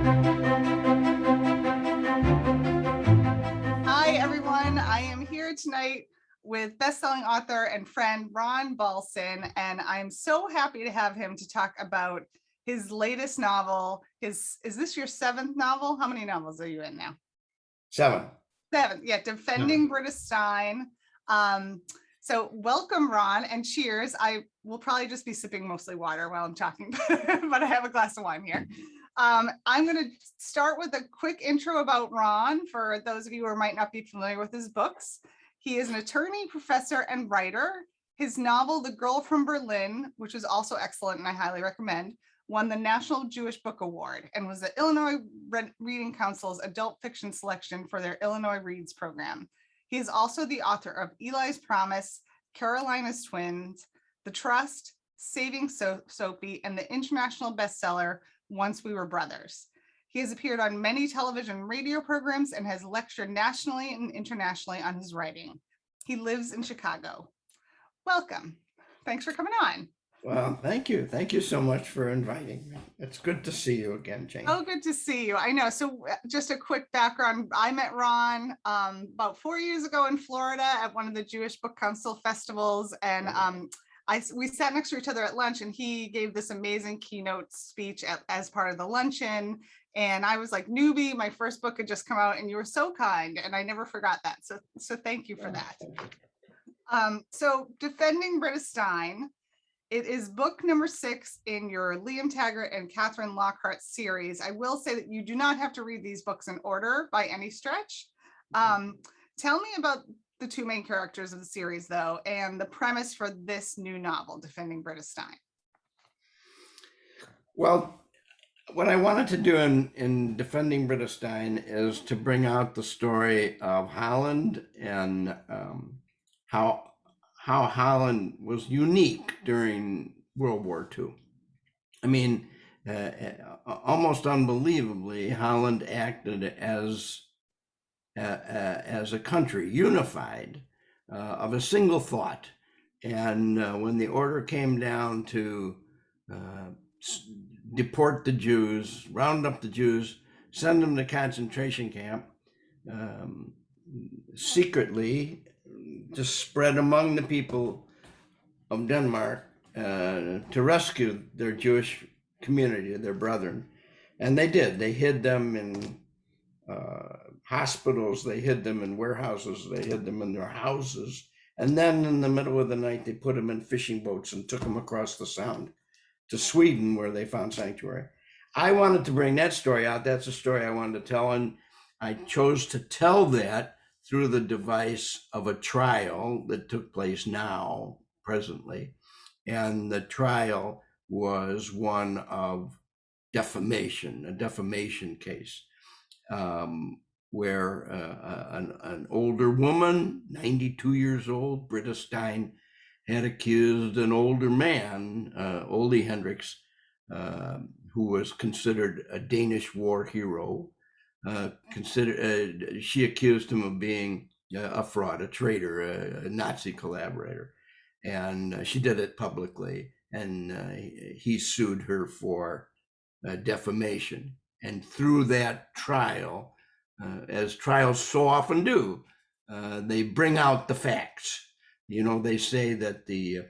Hi, everyone. I am here tonight with best-selling author and friend Ron Balson, and I'm so happy to have him to talk about his latest novel. Is this your seventh novel? How many novels are you in now? Seven. Seventh, yeah, Defending Britta Stein. So welcome, Ron, and cheers. I will probably just be sipping mostly water while I'm talking, but I have a glass of wine here. I'm going to start with a quick intro about Ron for those of you who might not be familiar with his books. He is an attorney, professor, and writer. His novel, The Girl from Berlin, which is also excellent and I highly recommend, won the National Jewish Book Award and was the Illinois Reading Council's adult fiction selection for their Illinois Reads program. He is also the author of Eli's Promise, Carolina's Twins, The Trust, Saving Sophie, and the international bestseller, Once We Were Brothers. He has appeared on many television and radio programs and has lectured nationally and internationally on his writing. He lives in Chicago. Welcome. Thanks for coming on. Well, thank you. Thank you so much for inviting me. It's good to see you again, Jane. Oh, good to see you. I know. So just a quick background. I met Ron about 4 years ago in Florida at one of the Jewish Book Council festivals. And we sat next to each other at lunch and he gave this amazing keynote speech as part of the luncheon. And I was like newbie, my first book had just come out and you were so kind and I never forgot that. So thank you for that. So Defending Britta Stein. It is book number 6 in your Liam Taggart and Catherine Lockhart series. I will say that you do not have to read these books in order by any stretch. Tell me about the two main characters of the series, though, and the premise for this new novel, Defending Britta Stein. Well, what I wanted to do in Defending Britta Stein is to bring out the story of Holland and how Holland was unique during World War II. I mean, almost unbelievably, Holland acted as a country, unified, of a single thought. And when the order came down to deport the Jews, round up the Jews, send them to concentration camp, secretly just spread among the people of Denmark to rescue their Jewish community, their brethren. And they did. They hid them in hospitals, they hid them in warehouses, they hid them in their houses. And then in the middle of the night, they put them in fishing boats and took them across the Sound to Sweden, where they found sanctuary. I wanted to bring that story out. That's a story I wanted to tell. And I chose to tell that through the device of a trial that took place now, presently. And the trial was one of defamation, a defamation case, where an older woman, 92 years old, Britta Stein, had accused an older man, Ole Hendricks, who was considered a Danish war hero. She accused him of being a fraud, a traitor, a Nazi collaborator, and she did it publicly. And he sued her for defamation. And through that trial, as trials so often do, they bring out the facts. You know, they say that the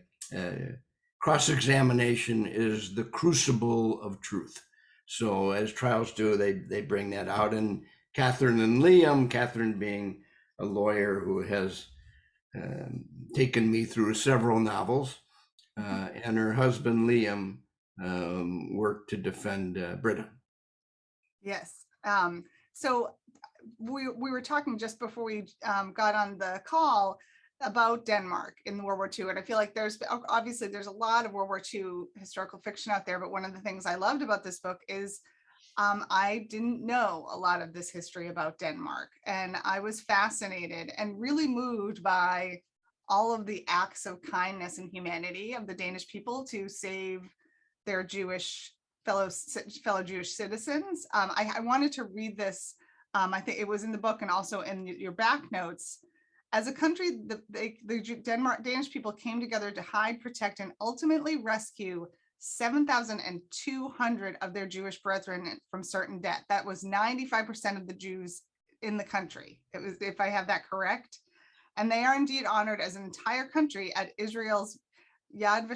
cross-examination is the crucible of truth. So as trials do, they bring that out. And Catherine and Liam, Catherine being a lawyer who has taken me through several novels, and her husband, Liam, worked to defend Britta. Yes. So we were talking just before we got on the call about Denmark in World War II. And I feel like there's a lot of World War II historical fiction out there. But one of the things I loved about this book is I didn't know a lot of this history about Denmark. And I was fascinated and really moved by all of the acts of kindness and humanity of the Danish people to save their fellow Jewish citizens. I wanted to read this. I think it was in the book and also in your back notes. As a country, the Danish people came together to hide, protect, and ultimately rescue 7,200 of their Jewish brethren from certain death. That was 95% of the Jews in the country. It was, if I have that correct. And they are indeed honored as an entire country at Israel's Yad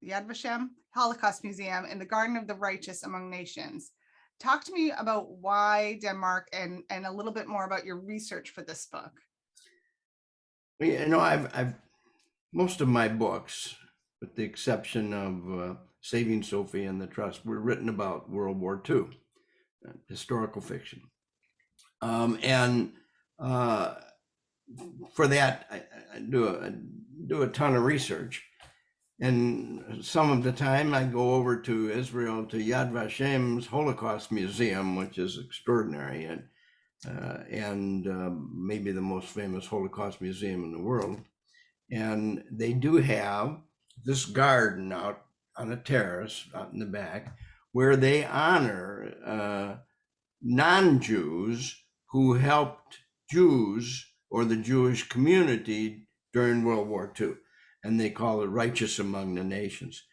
Vashem Holocaust Museum in the Garden of the Righteous Among Nations. Talk to me about why Denmark and a little bit more about your research for this book. You know, I've most of my books, with the exception of Saving Sophie and the Trust, were written about World War II, historical fiction. And for that, I do a ton of research. And some of the time I go over to Israel to Yad Vashem's Holocaust Museum, which is extraordinary, and maybe the most famous Holocaust museum in the world. And they do have this garden out on a terrace out in the back where they honor non-Jews who helped Jews or the Jewish community during World War II. And they call it Righteous Among the Nations.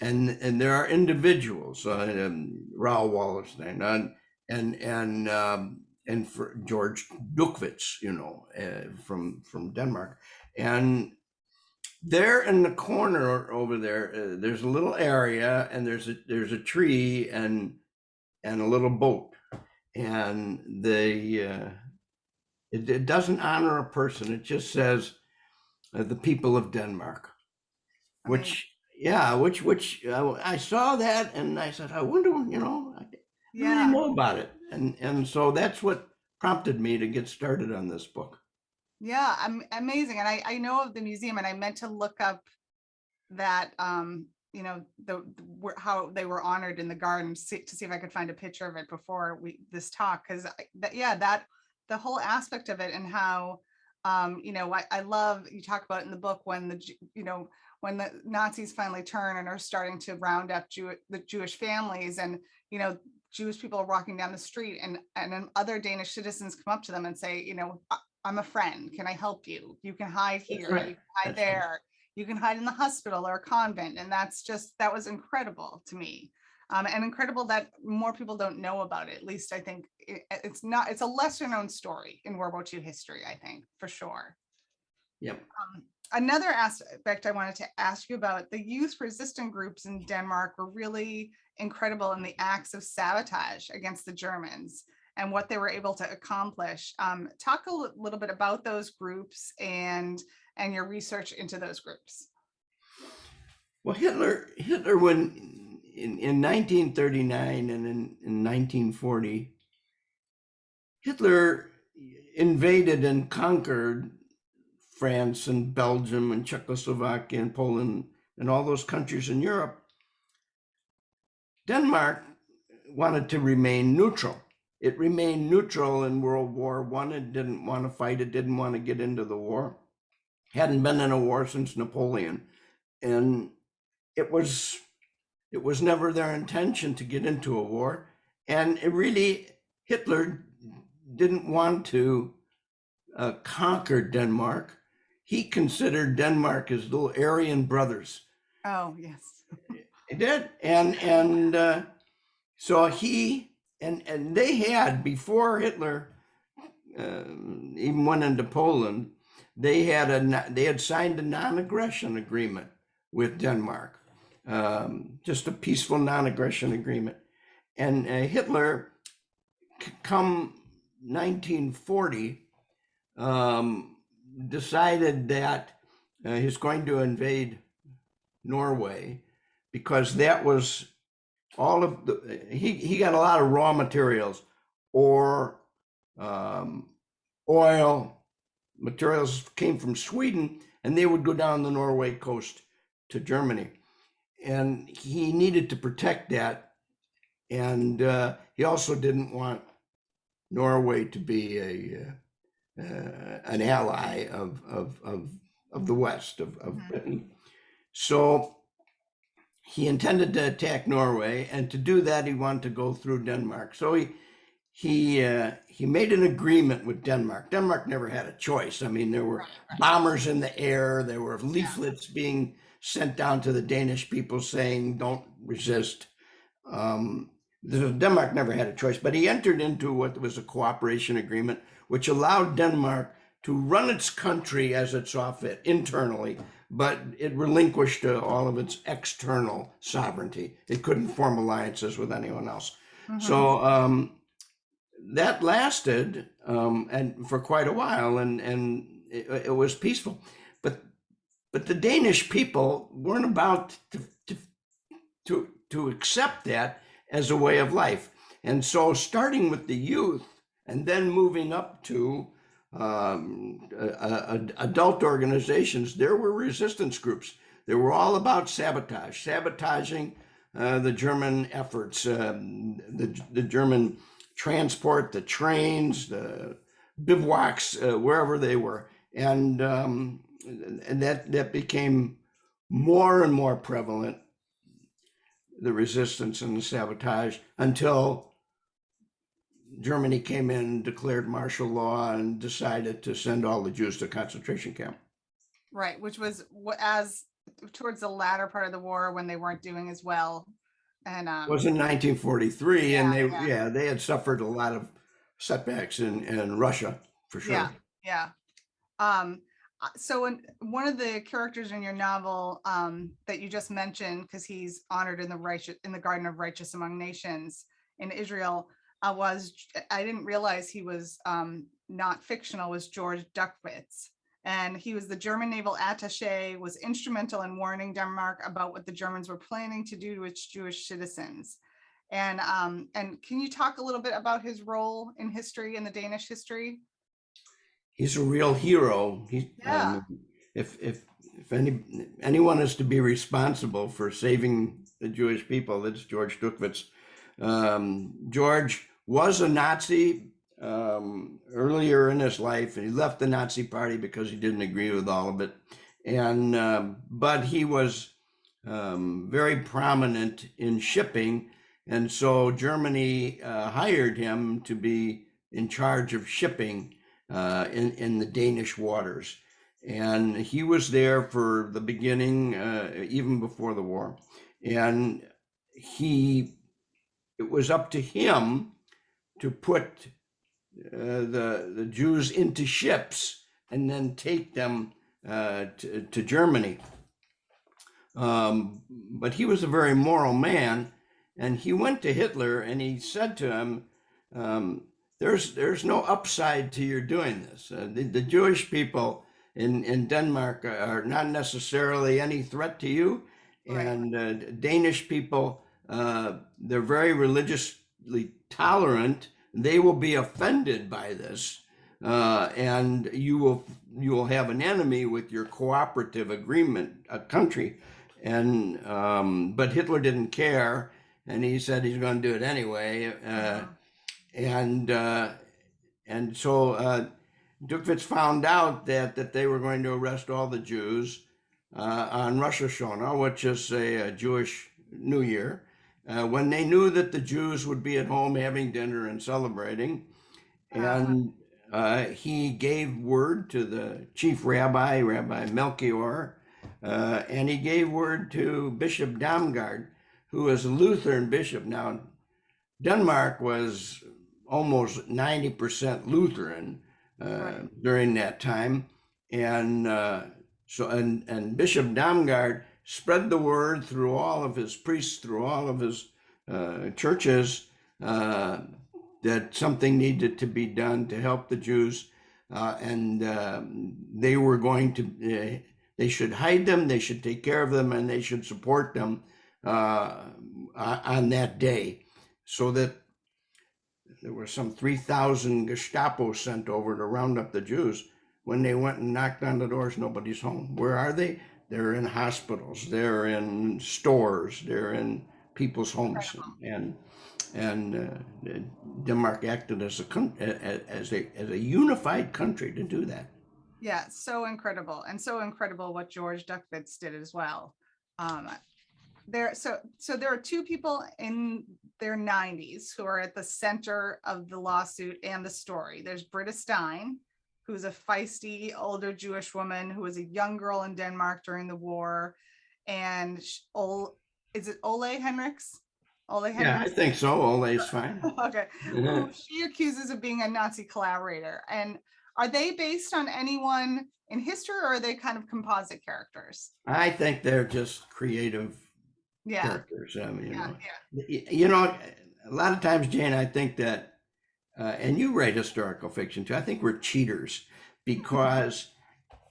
And there are individuals, Raoul Wallerstein, and for George Dukwitz, you know, from Denmark. And there in the corner over there, there's a little area, and there's a tree and a little boat, and it doesn't honor a person. It just says the people of Denmark, which I saw that and I said, I wonder, you know, I really know about it, and so that's what prompted me to get started on this book. Yeah, amazing. And I know of the museum, and I meant to look up that, you know, how they were honored in the garden to see if I could find a picture of it before this talk, because that the whole aspect of it and how, you know, I love, you talk about it in the book when when the Nazis finally turn and are starting to round up the Jewish families, and, you know, Jewish people are walking down the street, and then other Danish citizens come up to them and say, you know, I'm a friend. Can I help you? You can hide here. Right. You can hide there. Right. You can hide in the hospital or a convent. And that was incredible to me. And incredible that more people don't know about it. At least I think it's a lesser known story in World War II history, I think, for sure. Yep. Another aspect I wanted to ask you about, the youth resistant groups in Denmark were really incredible in the acts of sabotage against the Germans and what they were able to accomplish. Talk a little bit about those groups and your research into those groups. Well, Hitler, when in 1939 and in 1940, Hitler invaded and conquered France and Belgium and Czechoslovakia and Poland and all those countries in Europe. Denmark wanted to remain neutral. It remained neutral in World War I. It didn't want to fight. It didn't want to get into the war. Hadn't been in a war since Napoleon. And it was never their intention to get into a war. And Hitler didn't want to conquer Denmark. He considered Denmark his little Aryan brothers. Oh, yes. He did. And so he, and they had, before Hitler even went into Poland, they had signed a non-aggression agreement with Denmark, just a peaceful non-aggression agreement. And Hitler, come 1940, decided that he's going to invade Norway, because that was all of he got a lot of raw materials, ore, oil, materials came from Sweden, and they would go down the Norway coast to Germany. And he needed to protect that. And he also didn't want Norway to be an ally of the West, of Britain. So he intended to attack Norway, and to do that, he wanted to go through Denmark. So he made an agreement with Denmark. Denmark never had a choice. I mean, there were bombers in the air. There were leaflets being sent down to the Danish people saying, don't resist. Denmark never had a choice, but he entered into what was a cooperation agreement, which allowed Denmark to run its country as it saw fit internally, but it relinquished all of its external sovereignty. It couldn't form alliances with anyone else. So that lasted and for quite a while, and it was peaceful. But the Danish people weren't about to accept that as a way of life. And so starting with the youth and then moving up to adult organizations, there were resistance groups. They were all about sabotaging the German efforts, the German transport, the trains, the bivouacs, wherever they were. And that became more and more prevalent, the resistance and the sabotage, until Germany came in, declared martial law, and decided to send all the Jews to concentration camp. Right, which was as towards the latter part of the war when they weren't doing as well. And it was in 1943, yeah, and they had suffered a lot of setbacks in Russia, for sure. Yeah. So one of the characters in your novel that you just mentioned, because he's honored in the Garden of Righteous Among Nations in Israel, I didn't realize he was not fictional, was George Duckwitz. And he was the German naval attaché, was instrumental in warning Denmark about what the Germans were planning to do to its Jewish citizens. And can you talk a little bit about his role in history, in the Danish history? He's a real hero. If anyone is to be responsible for saving the Jewish people, it's George Duckwitz. George was a Nazi earlier in his life, and he left the Nazi party because he didn't agree with all of it. And but he was very prominent in shipping, and so Germany hired him to be in charge of shipping in the Danish waters. And he was there for the beginning, even before the war. And it was up to him to put the Jews into ships and then take them to Germany. But he was a very moral man, and he went to Hitler and he said to him, there's no upside to your doing this. The Jewish people in Denmark are not necessarily any threat to you. Right. And Danish people, they're very religiously tolerant. They will be offended by this, and you will have an enemy with your cooperative agreement, a country. And but Hitler didn't care, and he said he's going to do it anyway. And so Duckwitz found out that they were going to arrest all the Jews on Rosh Hashanah, which is a Jewish New Year, when they knew that the Jews would be at home having dinner and celebrating. And he gave word to the chief rabbi, Rabbi Melchior, and he gave word to Bishop Damgaard, who is a Lutheran bishop. Now, Denmark was almost 90% Lutheran during that time, and Bishop Damgaard spread the word through all of his priests, through all of his churches, that something needed to be done to help the Jews, and they were going to. They should hide them, they should take care of them, and they should support them on that day, so that there were some 3,000 Gestapo sent over to round up the Jews. When they went and knocked on the doors, nobody's home. Where are they? They're in hospitals, they're in stores, they're in people's homes. And Denmark acted as a unified country to do that. Yeah, so incredible, and so incredible what George Duckwitz did as well. So there are two people in their 90s who are at the center of the lawsuit and the story. There's Britta Stein, who's a feisty older Jewish woman who was a young girl in Denmark during the war, and is it Ole Henriks? Ole Yeah, I Henriks? think so. Ole's fine. Okay, who she accuses of being a Nazi collaborator. And are they based on anyone in history, or are they kind of composite characters? I think they're just creative Yeah, characters. I mean, yeah, you know, a lot of times, Jane, I think that, and you write historical fiction too. I think we're cheaters because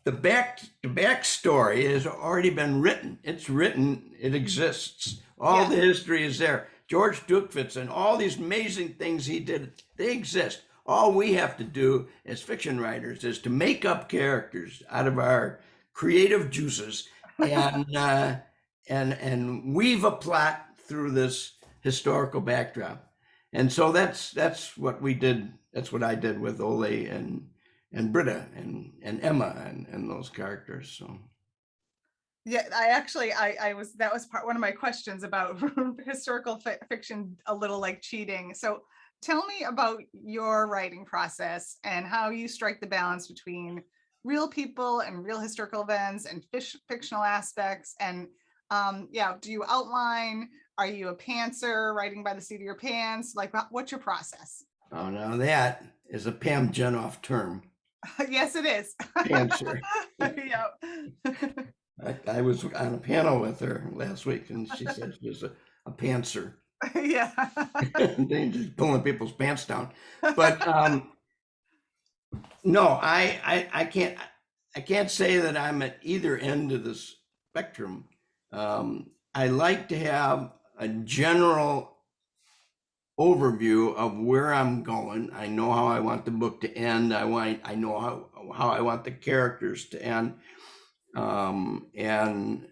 the backstory has already been written. It's written. It exists. All the history is there. George Dukvitz and all these amazing things he did, they exist. All we have to do as fiction writers is to make up characters out of our creative juices and and weave a plot through this historical backdrop. And so that's what we did. That's what I did with Ole and Britta and Emma and those characters. So yeah. I was that was one of my questions about historical fiction, a little like cheating. So tell me about your writing process and how you strike the balance between real people and real historical events and fictional aspects. And yeah, do you outline? Are you a pantser, writing by the seat of your pants? Like, what's your process? oh, now that is a Pam Jenoff term. Yes, it is. Pantser. Yeah. I was on a panel with her last week, and she said she was a pantser. Yeah. They just pulling people's pants down. But no, I can't say that I'm at either end of the spectrum. I like to have a general overview of where I'm going. I know how I want the book to end. I know how I want the characters to end. And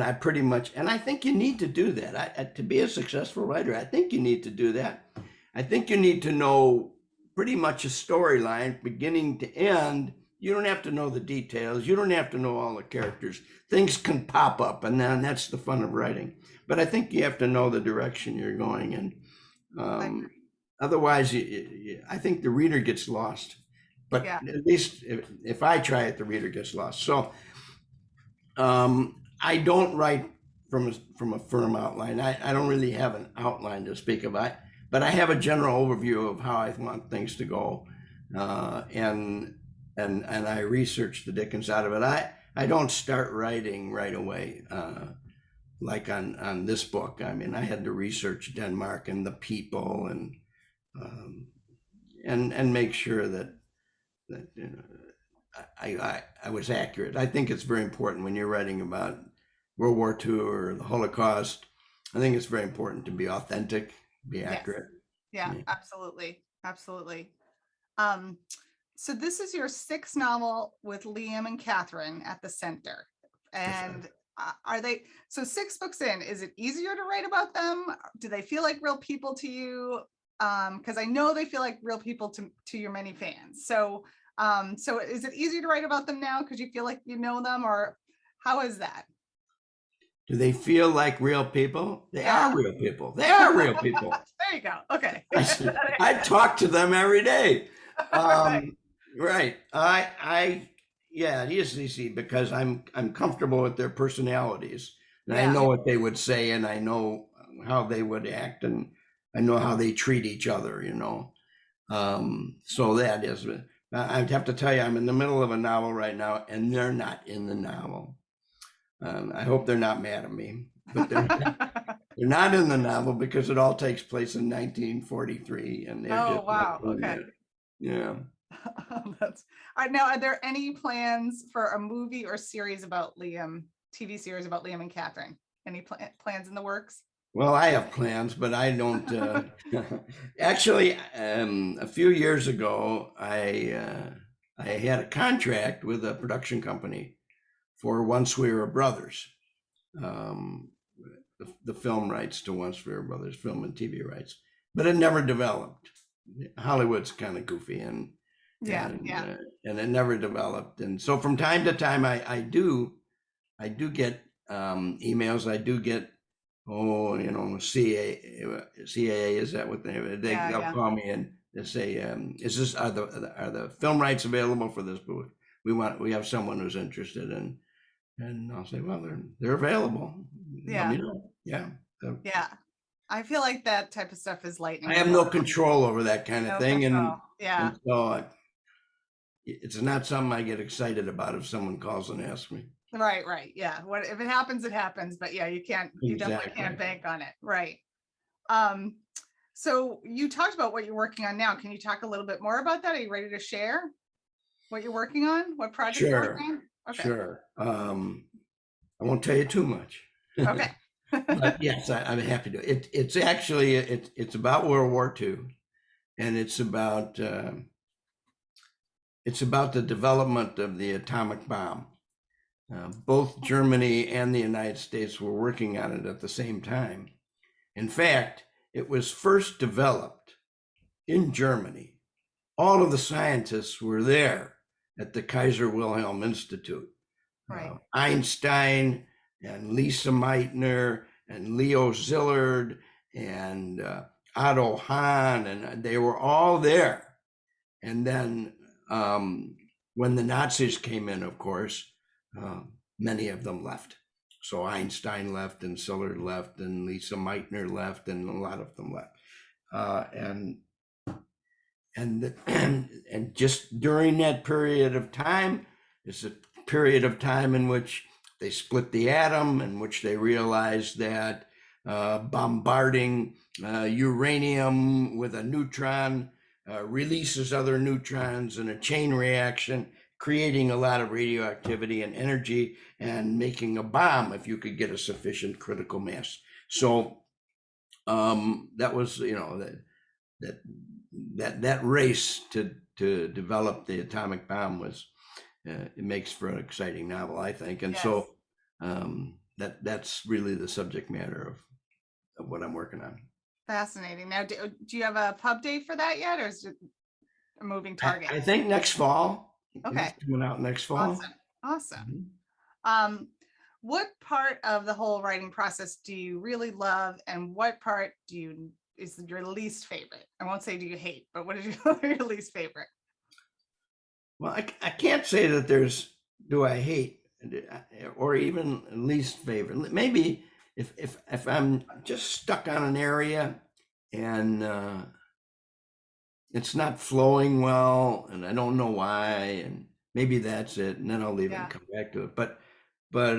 I pretty much, and I think you need to do that. To be a successful writer, I think you need to do that. I think you need to know pretty much a storyline beginning to end. You don't have to know the details. You don't have to know all the characters. Things can pop up, and then that's the fun of writing. But I think you have to know the direction you're going in. Otherwise, I think the reader gets lost. But Yeah. at least if I try it, the reader gets lost. So I don't write from a firm outline. I don't really have an outline to speak about, but I have a general overview of how I want things to go, and I research the dickens out of it. I don't start writing right away, like on this book. I mean, I had to research Denmark and the people and make sure that you know, I was accurate. I think it's very important when you're writing about World War II or the Holocaust. I think it's very important to be authentic, be accurate. Yes. Yeah, absolutely. Absolutely. So this is your sixth novel with Liam and Catherine at the center. And are they, so 6 books in, is it easier to write about them? Do they feel like real people to you? Because I know they feel like real people to your many fans. So so is it easier to write about them now because you feel like you know them, or how is that? Do they feel like real people? They are real people. They are real people. There you go. Okay. I talk to them every day. Right. Yeah, it is easy because I'm comfortable with their personalities. And I know what they would say, and I know how they would act, and I know how they treat each other, you know. So that is, I'd have to tell you, I'm in the middle of a novel right now, and they're not in the novel. I hope they're not mad at me, but they're not in the novel because it all takes place in 1943, and they're Oh, just wow. Okay. Yeah. That's all right. Now, are there any plans for a movie or series about Liam, TV series about Liam and Catherine? Any plans in the works? Well, I have plans, but I don't. Actually, a few years ago, I had a contract with a production company for Once We Were Brothers, the film rights to Once We Were Brothers, film and TV rights, but it never developed. Hollywood's kind of goofy, and it never developed. And so from time to time, I do get emails. I do get, CAA, is that what they'll call me and they say, are the film rights available for this book? We have someone who's interested, And I'll say, well, they're available. Let Yeah. me know. Yeah. Yeah. I feel like that type of stuff is lightning I in a have no bottle. control over that kind of No thing, control. Yeah. and so it's not something I get excited about if someone calls and asks me. Right, right. Yeah. What if it happens, it happens. But yeah, you definitely Exactly. can't bank on it. Right. Um, so you talked about what you're working on now. Can you talk a little bit more about that? Are you ready to share what you're working on? What project you're Sure, working on? Okay. sure. I won't tell you too much. Okay. But yes, I'm happy to. It's actually it's about World War II, and it's about the development of the atomic bomb. Both Germany and the United States were working on it at the same time. In fact, it was first developed in Germany. All of the scientists were there at the Kaiser Wilhelm Institute. Right. Einstein and Lisa Meitner and Leo Szilard and Otto Hahn, and they were all there. And then when the Nazis came in, of course, many of them left. So Einstein left, and Szilard left, and Lisa Meitner left, and a lot of them left. And just during that period of time, is a period of time in which they split the atom, in which they realized that bombarding uranium with a neutron releases other neutrons in a chain reaction, creating a lot of radioactivity and energy, and making a bomb if you could get a sufficient critical mass. So that was, that race to develop the atomic bomb was it makes for an exciting novel, I think. And Yes. so that's really the subject matter of what I'm working on. Fascinating. Now, do you have a pub date for that yet, or is it a moving target? I think next fall. Okay. It's coming out next fall. Awesome. Mhm. What part of the whole writing process do you really love, and what part is your least favorite? I won't say do you hate, but what is your least favorite? Well, I can't say that do I hate or even least favorite. Maybe if I'm just stuck on an area and it's not flowing well and I don't know why, and maybe that's it, and then I'll leave it and come back to it. But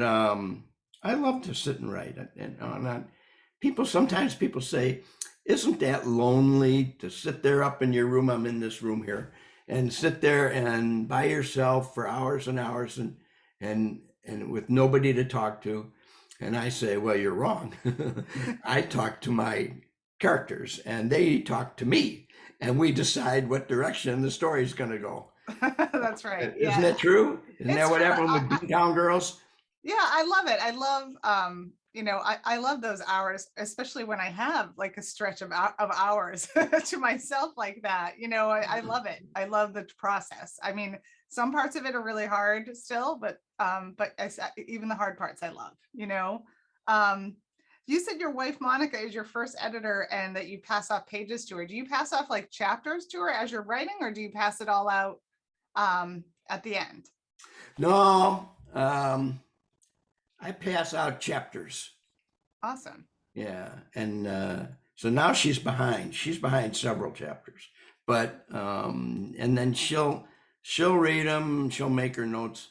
I love to sit and write. Sometimes people say, isn't that lonely to sit there up in your room? I'm in this room here, and sit there and by yourself for hours and hours and with nobody to talk to. And I say, well, you're wrong. I talk to my characters and they talk to me, and we decide what direction the story is going to go. That's right. Isn't that true? Isn't that what true. happened with Beantown Girls? Yeah, I love it. I love I love those hours, especially when I have like a stretch of hours to myself like that. I love it. I love the process. I mean, some parts of it are really hard still, but even the hard parts I love. You said your wife Monica is your first editor and that you pass off pages to her. Do you pass off like chapters to her as you're writing, or do you pass it all out at the end? No, I pass out chapters. Awesome. Yeah, and so now she's behind. She's behind several chapters, but and then she'll read them. She'll make her notes,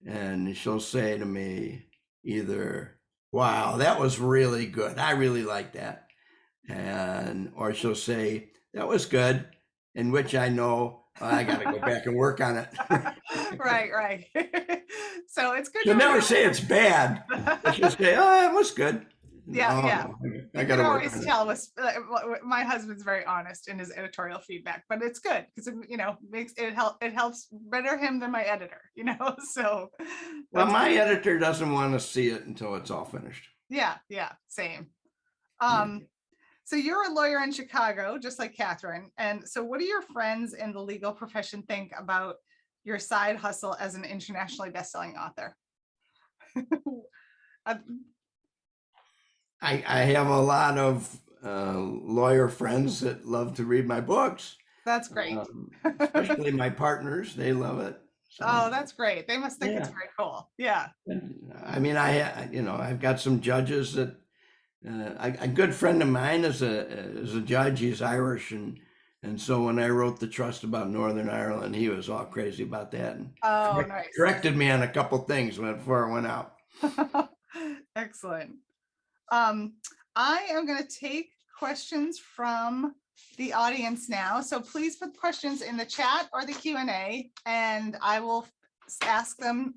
and she'll say to me either, "Wow, that was really good. I really like that," or she'll say, "That was good," in which I know I got to go back and work on it. Right. So it's good. She'll never say it's bad. She'll say, "Oh, it was good." Yeah. I got to work always on tell us. My husband's very honest in his editorial feedback, but it's good because it helps better him than my editor. So. Well, my editor doesn't want to see it until it's all finished. Yeah, same. So you're a lawyer in Chicago, just like Catherine. And so what do your friends in the legal profession think about your side hustle as an internationally best-selling author? I have a lot of lawyer friends that love to read my books. That's great. Especially my partners, they love it. Oh, So that's great. They must think it's yeah, very cool. Yeah. I mean, I've got some judges that a good friend of mine is a judge. He's Irish, and so when I wrote the trust about Northern Ireland, he was all crazy about that and Oh, nice. corrected me on a couple things before I went out. Excellent. Um, I am going to take questions from the audience now. So please put questions in the chat or the Q&A, and I will ask Ron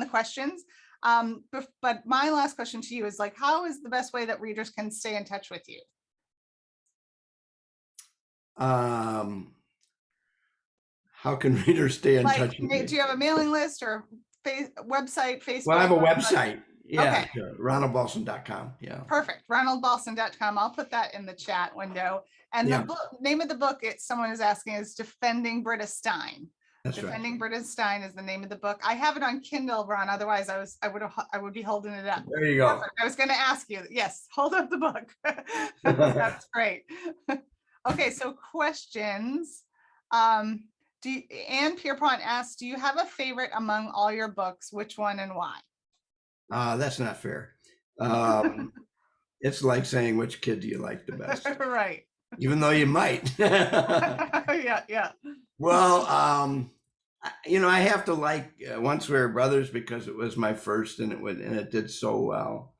the questions. But my last question to you is like, how is the best way that readers can stay in touch with you? How can readers stay in Like, touch with me? do you have a mailing list or website, Facebook? Well, I have a website. Yeah, Okay. sure. RonaldBalson.com. Yeah. Perfect. RonaldBalson.com. I'll put that in the chat window. And Yeah. the name of the book, someone is asking, is Defending Britta Stein. That's Defending right. Britta Stein is the name of the book. I have it on Kindle, Ron. Otherwise, I would be holding it up. There you go. Perfect. I was going to ask you. Yes, hold up the book. That's great. Okay, so questions. Anne Pierpont asks, do you have a favorite among all your books? Which one and why? That's not fair. It's like saying which kid do you like the best, Right. even though you might. Yeah. Well, I have to like Once We Were Brothers because it was my first and it did so well.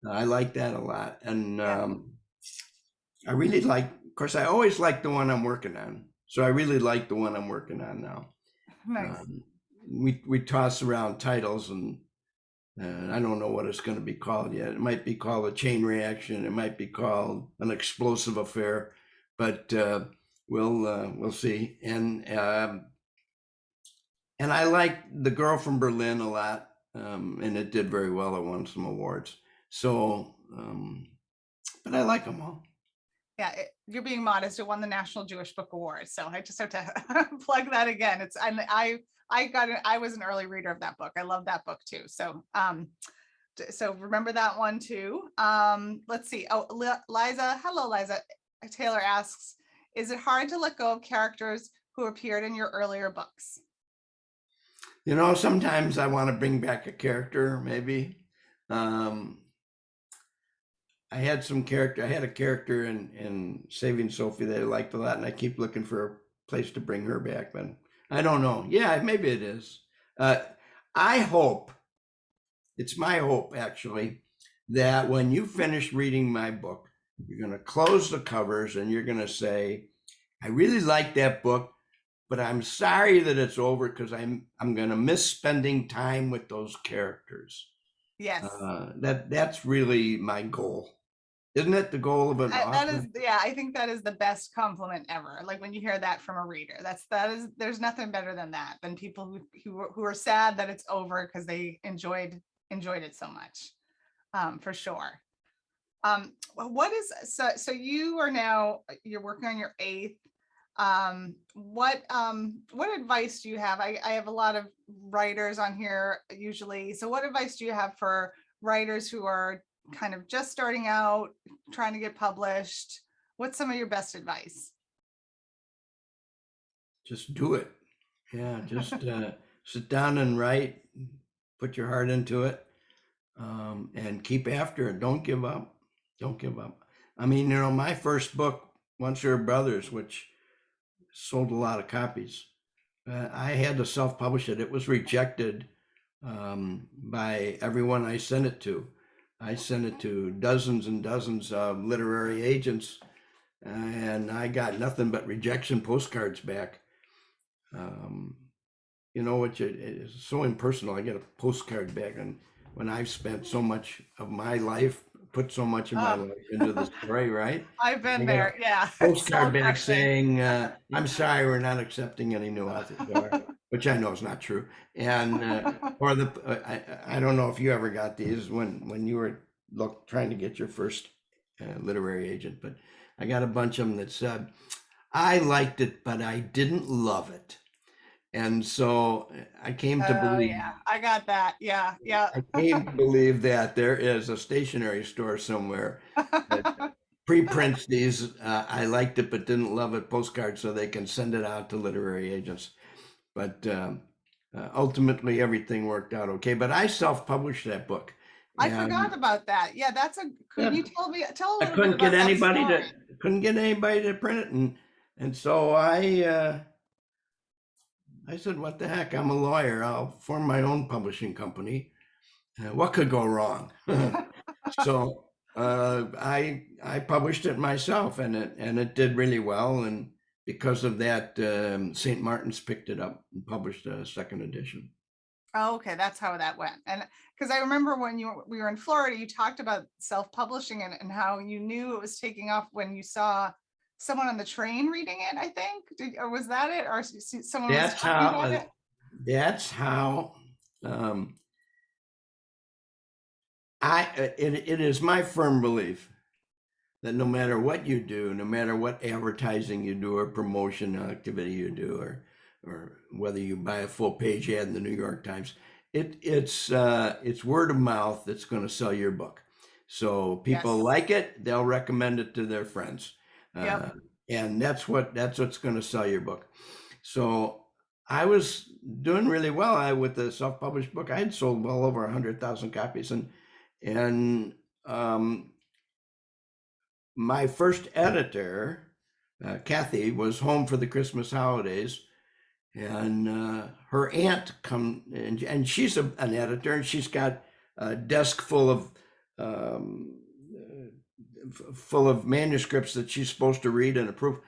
I like that a lot, and I really like. Of course, I always like the one I'm working on, so I really like the one I'm working on now. Nice. We toss around titles and I don't know what it's going to be called yet. It might be called A Chain Reaction. It might be called An Explosive Affair, but we'll see. And I like The Girl from Berlin a lot, and it did very well. It won some awards. So, but I like them all. Yeah, you're being modest. It won the National Jewish Book Award, so I just have to plug that again. I was an early reader of that book. I love that book too. So so remember that one too. Let's see. Oh, Liza, hello, Liza. Taylor asks, is it hard to let go of characters who appeared in your earlier books? Sometimes I want to bring back a character, maybe. I had a character in Saving Sophie that I liked a lot, and I keep looking for a place to bring her back, but I don't know. Yeah, maybe it is. It's my hope actually, that when you finish reading my book, you're going to close the covers and you're going to say, I really like that book, but I'm sorry that it's over because I'm going to miss spending time with those characters. Yes. That's really my goal. Isn't it the goal of an author? I think that is the best compliment ever. Like when you hear that from a reader, there's nothing better than that, than people who are sad that it's over because they enjoyed it so much, for sure. So you're working on your 8th. What advice do you have? I have a lot of writers on here usually. So what advice do you have for writers who are kind of just starting out, trying to get published? What's some of your best advice? Just do it. Yeah, just sit down and write, put your heart into it, and keep after it. Don't give up. Don't give up. I mean, my first book, Once We Were Brothers, which sold a lot of copies, I had to self-publish it. It was rejected by everyone I sent it to. I sent it to dozens and dozens of literary agents, and I got nothing but rejection postcards back. It's so impersonal. I get a postcard back, and when I've spent so much of my life, put so much of my life into the story, right? I've been there, yeah. Postcard back saying, I'm sorry, we're not accepting any new authors, which I know is not true. And I don't know if you ever got these when you were trying to get your first literary agent, but I got a bunch of them that said, I liked it, but I didn't love it. And so I came to believe. Yeah, I got that. Yeah. I came to believe that there is a stationery store somewhere that pre-prints these I liked it but didn't love it postcards so they can send it out to literary agents. But ultimately everything worked out okay. But I self-published that book, I and forgot about that. Yeah, could yeah, you tell a I little bit about that story? couldn't get anybody to print it, and so I said, what the heck? I'm a lawyer. I'll form my own publishing company. What could go wrong? So I published it myself, and it did really well. And because of that, St. Martin's picked it up and published a second edition. Oh, okay, that's how that went. And because I remember when we were in Florida, you talked about self-publishing and how you knew it was taking off when you saw someone on the train reading it, I think. Or was that it? Or someone was That's talking how. about it? That's how. Um, it is my firm belief that no matter what you do, no matter what advertising you do or promotion activity you do, or whether you buy a full page ad in the New York Times, it's word of mouth that's going to sell your book. So people Yes. like it, they'll recommend it to their friends, Yep. uh, and that's what's going to sell your book. So I was doing really well. With the self-published book, I had sold well over 100,000 copies, and my first editor, Kathy, was home for the Christmas holidays, and her aunt come and she's an editor, and she's got a desk um, full of manuscripts that she's supposed to read and approve.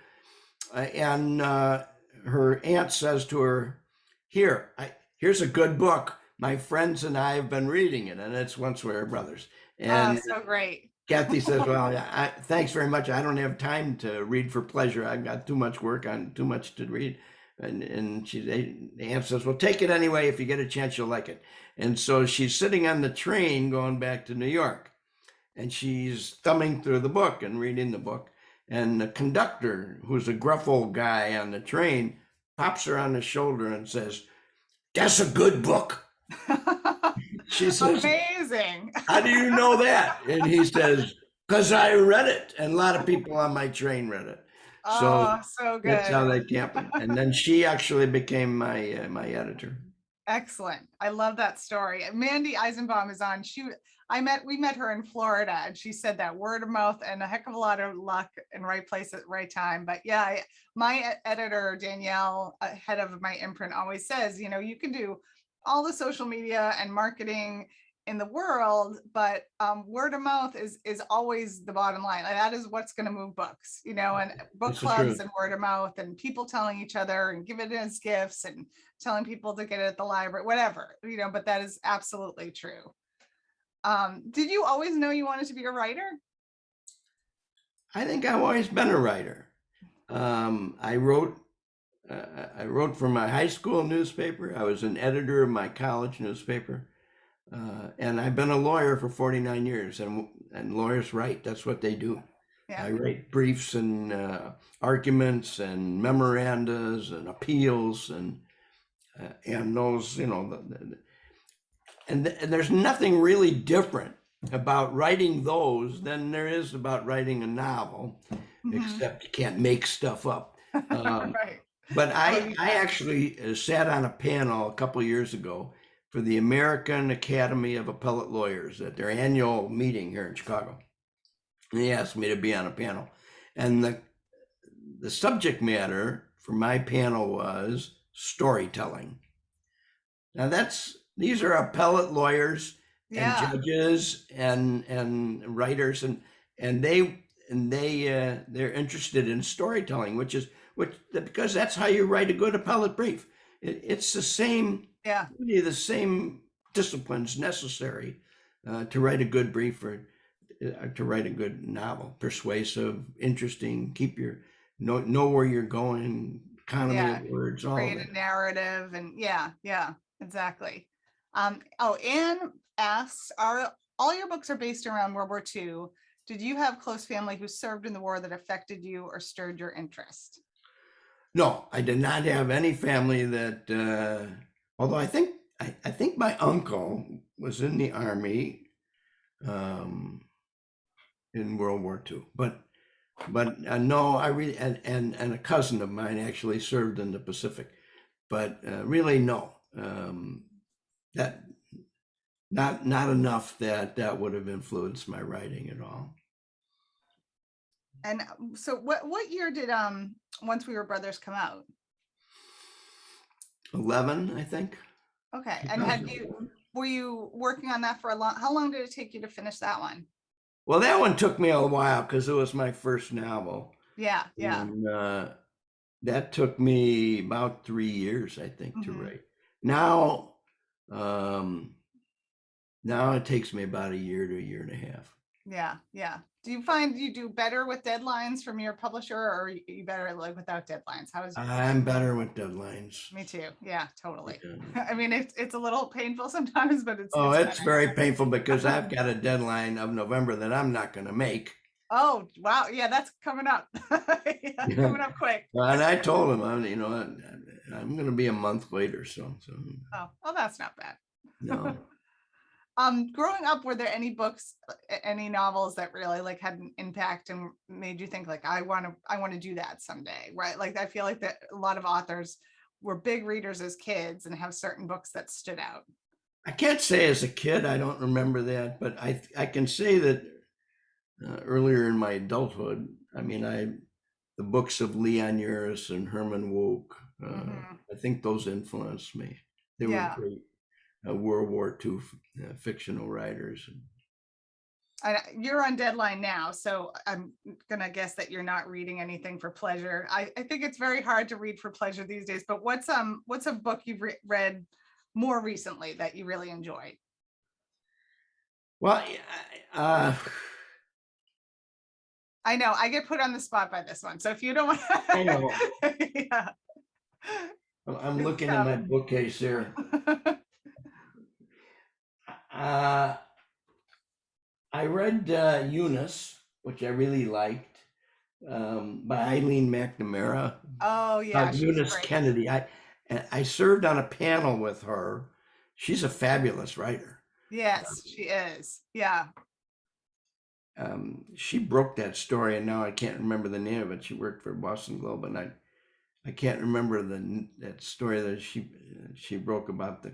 And her aunt says to her, here's a good book. My friends and I have been reading it, and it's Once We Were Brothers. Oh, And so great. Kathy says, well, thanks very much. I don't have time to read for pleasure. I've got too much work on, too much to read. And the aunt says, well, take it anyway. If you get a chance, you'll like it. And so she's sitting on the train going back to New York, and she's thumbing through the book and reading the book. And the conductor, who's a gruff old guy on the train, pops her on the shoulder and says, that's a good book. She says, Amazing. how do you know that? And he says, because I read it. And a lot of people on my train read it. So Oh, so that's how good. that happened. And then she actually became my editor. Excellent. I love that story. Mandy Eisenbaum is on. We met her in Florida, and she said that word of mouth and a heck of a lot of luck in right place at right time. But yeah, my editor, Danielle, head of my imprint, always says, you can do all the social media and marketing in the world, but word of mouth is always the bottom line. Like, that is what's going to move books, and book It's the clubs truth. and word of mouth and people telling each other and give it as gifts and telling people to get it at the library, whatever, but that is absolutely true. Did you always know you wanted to be a writer? I think I've always been a writer. I wrote. I wrote for my high school newspaper. I was an editor of my college newspaper. And I've been a lawyer for 49 years, and lawyers write. That's what they do. Yeah. I write briefs and arguments and memorandas and appeals and those, and there's nothing really different about writing those than there is about writing a novel, except you can't make stuff up. Right. But Oh, I yeah. actually sat on a panel a couple of years ago for the American Academy of Appellate Lawyers at their annual meeting here in Chicago. And they asked me to be on a panel. And the subject matter for my panel was storytelling. Now these are appellate lawyers and Yeah. judges and writers, and they're interested in storytelling, which because that's how you write a good appellate brief. It's the same, Yeah. really the same disciplines necessary to write a good brief or to write a good novel. Persuasive, interesting, keep your know where you're going, economy Yeah. of words, all of Create that. a narrative and yeah, exactly. Anne asks, all your books are based around World War II. Did you have close family who served in the war that affected you or stirred your interest? No, I did not have any family that. Although I think my uncle was in the army um, in World War II, but no, I really and a cousin of mine actually served in the Pacific, but really no. that not enough that would have influenced my writing at all. And so what year did Once We Were Brothers come out? 11, I think. Okay. And were you working on that for how long did it take you to finish that one? Well, that one took me a while because it was my first novel. Yeah, yeah. And that took me about 3 years, I think, to write. Now, now it takes me about a year to a year and a half. Yeah, yeah. Do you find you do better with deadlines from your publisher, or are you better like without deadlines? I'm better with deadlines. Me too. Yeah, totally. Yeah. I mean, it's a little painful sometimes, but it's It's better. very painful because I've got a deadline of November that I'm not going to make. Oh, wow. Yeah, that's coming up. Yeah, coming up quick. And I told him, I'm going to be a month later. So. Oh, well, that's not bad. No. Growing up, were there any books, any novels that really like had an impact and made you think like, I want to do that someday, right? Like, I feel like that a lot of authors were big readers as kids and have certain books that stood out. I can't say as a kid, I don't remember that, but I can say that earlier in my adulthood, I mean, the books of Leon Uris and Herman Wouk, I think those influenced me. They were great World War II fictional writers. You're on deadline now, so I'm gonna guess that you're not reading anything for pleasure. I think it's very hard to read for pleasure these days. But what's a book you've read more recently that you really enjoyed? Well, I know I get put on the spot by this one, so if you don't want, I know. Yeah. Well, I'm looking at my bookcase here. I read Eunice, which I really liked, by Eileen McNamara. Oh yeah, Eunice great. Kennedy. I served on a panel with her. She's a fabulous writer. Yes, she is. Yeah. She broke that story, and now I can't remember the name of it. She worked for Boston Globe, and I can't remember that story that she broke about the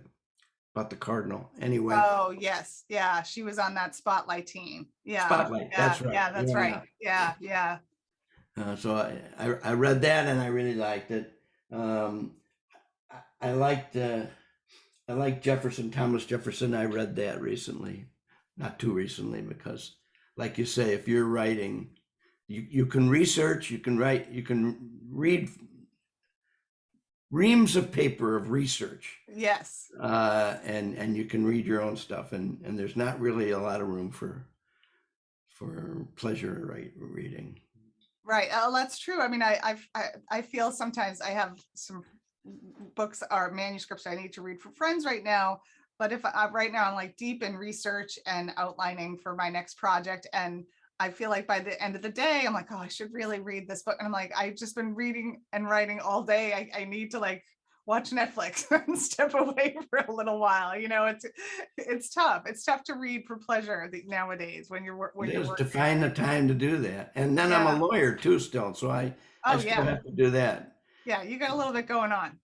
Cardinal. Anyway. Oh yes, yeah, she was on that Spotlight team. Yeah. Spotlight. Yeah, that's right. Yeah, that's right. Yeah, yeah. So I read that and I really liked it. I liked Thomas Jefferson. I read that recently, not too recently, because like you say, if you're writing, you can research, you can write, you can read reams of paper of research. Yes. And you can read your own stuff, and there's not really a lot of room for pleasure reading. Right. Oh, that's true. I mean, I feel sometimes I have some books or manuscripts I need to read for friends right now, but if right now I'm like deep in research and outlining for my next project, and I feel like by the end of the day, I'm like, oh, I should really read this book. And I'm like, I've just been reading and writing all day. I need to like watch Netflix and step away for a little while. You know, it's tough. It's tough to read for pleasure nowadays when you're to find the time to do that. And then I'm a lawyer too still, so I still have to do that. Yeah, you got a little bit going on.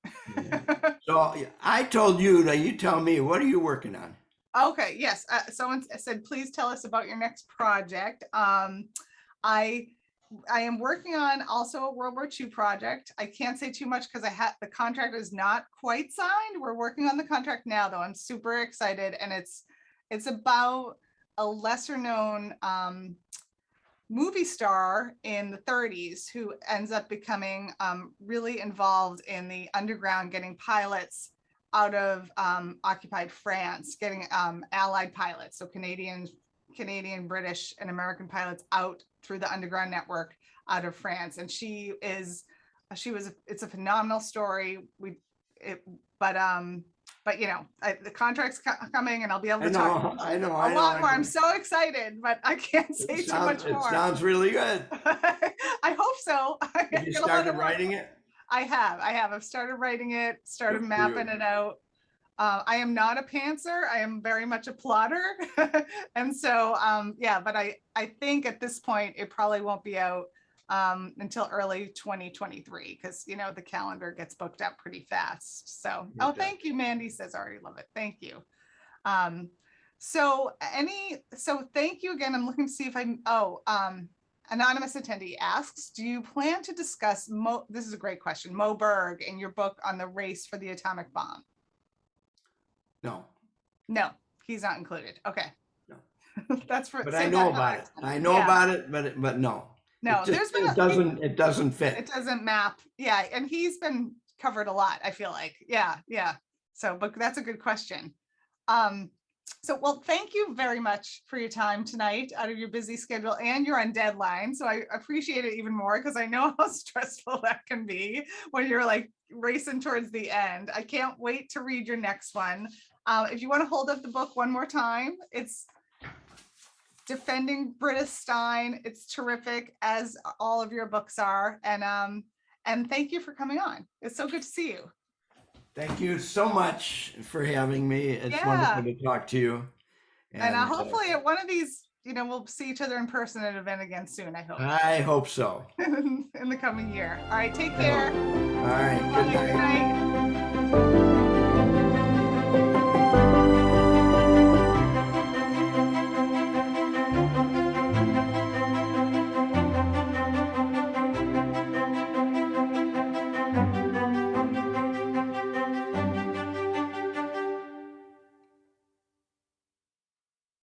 So I told you, now you tell me, what are you working on? Okay, yes. Someone said, please tell us about your next project. I am working on also a World War II project. I can't say too much because the contract is not quite signed. We're working on the contract now, though. I'm super excited, and it's about a lesser known movie star in the 30s who ends up becoming really involved in the underground, getting pilots out of occupied France, getting Allied pilots, so Canadian, British, and American pilots out through the underground network out of France. And it's a phenomenal story. But you know, the contract's coming, and I'll be able to talk a lot more. I'm so excited, but I can't say too much more. It sounds really good. I hope so. Have you started writing it? I have. I've started writing it, started mapping it out. I am not a pantser. I am very much a plotter. And so, yeah, but I think at this point, it probably won't be out until early 2023, because the calendar gets booked up pretty fast. So, does. thank you, Mandy says, already love it. Thank you. So thank you again. I'm looking to see if anonymous attendee asks, do you plan to discuss this is a great question, Mo Berg in your book on the race for the atomic bomb? No, he's not included. Okay. No. That's for, but I know about it. I know about it, but no. No, it doesn't fit. It doesn't map. Yeah. And he's been covered a lot, I feel like. Yeah. So, but that's a good question. Well, thank you very much for your time tonight out of your busy schedule, and you're on deadline. So I appreciate it even more, because I know how stressful that can be when you're like racing towards the end. I can't wait to read your next one. If you want to hold up the book one more time, it's Defending Britta Stein. It's terrific, as all of your books are. And thank you for coming on. It's so good to see you. Thank you so much for having me. It's wonderful to talk to you. And hopefully at one of these, we'll see each other in person at an event again soon, I hope. I hope so. In the coming year. All right, take care. All right, good night.